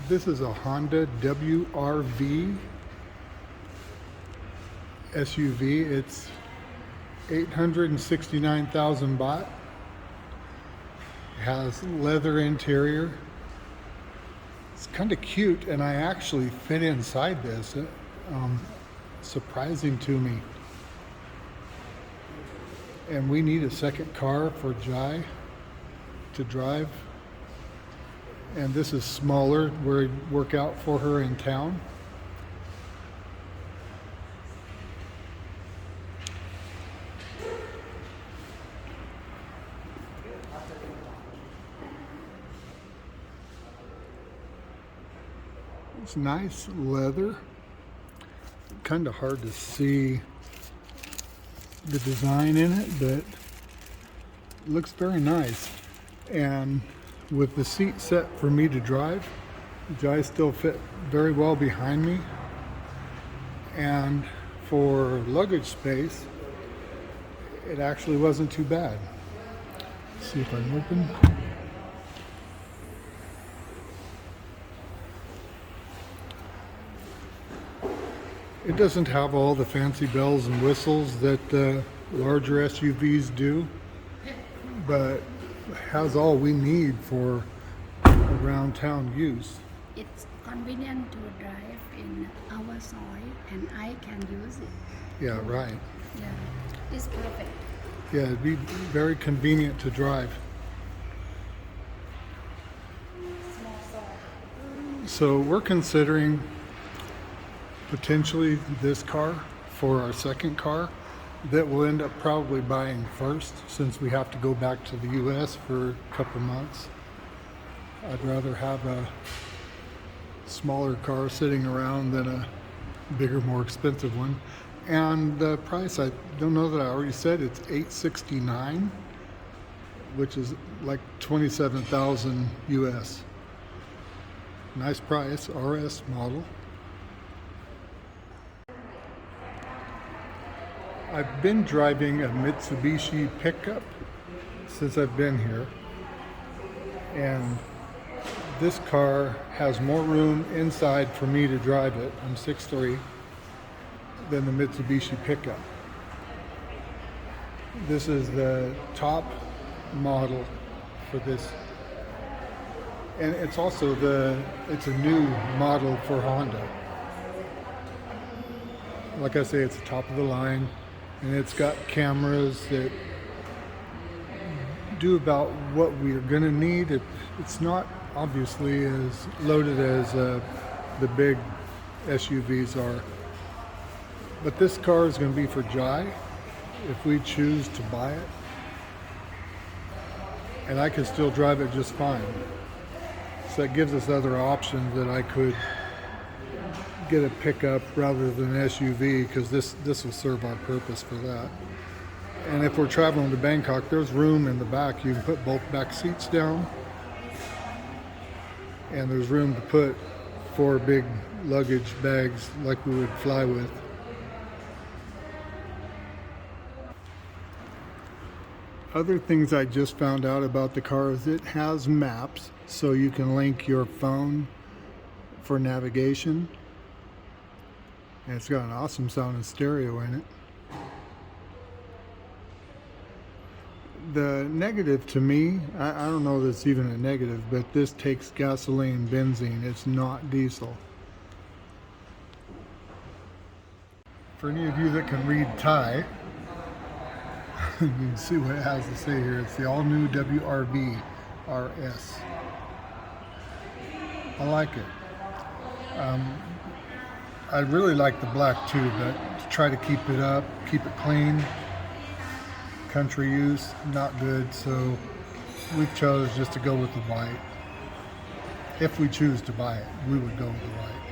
This is a Honda WRV SUV. It's 869,000 baht. It has leather interior. It's kind of cute, and I actually fit inside this. Surprising to me. And we need a second car for Jai to drive. And this is smaller, where it'd work out for her in town. It's nice leather. Kind of hard to see the design in it, but it looks very nice. And with the seat set for me to drive, Jai still fit very well behind me. And for luggage space, it actually wasn't too bad. Let's see if I can open. It doesn't have all the fancy bells and whistles that larger SUVs do, but has all we need for around town use. It's convenient to drive in our soil, and I can use it. Yeah, right. Yeah, it's perfect. Yeah, it'd be very convenient to drive. Small soil. So we're considering potentially this car for our second car that we'll end up probably buying first, since we have to go back to the US for a couple months. I'd rather have a smaller car sitting around than a bigger, more expensive one. And the price, I don't know that I already said, it's $869, which is like 27,000 US. Nice price, RS model. I've been driving a Mitsubishi pickup since I've been here, and this car has more room inside for me to drive it, I'm 6'3", than the Mitsubishi pickup. This is the top model for this, and it's also it's a new model for Honda. Like I say, it's the top of the line. And it's got cameras that do about what we are going to need. It's not obviously as loaded as the big SUVs are. But this car is going to be for Jai if we choose to buy it. And I can still drive it just fine. So that gives us other options that I could get a pickup rather than an SUV, because this will serve our purpose for that. And if we're traveling to Bangkok, there's room in the back. You can put both back seats down, and there's room to put 4 big luggage bags like we would fly with. Other things I just found out about the car is it has maps, so you can link your phone for navigation. And it's got an awesome sounding stereo in it. The negative to me, I don't know if it's even a negative, but this takes gasoline, benzene. It's not diesel. For any of you that can read Thai, you can see what it has to say here. It's the all-new WRV RS. I like it. I really like the black too, but to try to keep it up, keep it clean, country use, not good, so we've chose just to go with the white. If we choose to buy it, we would go with the white.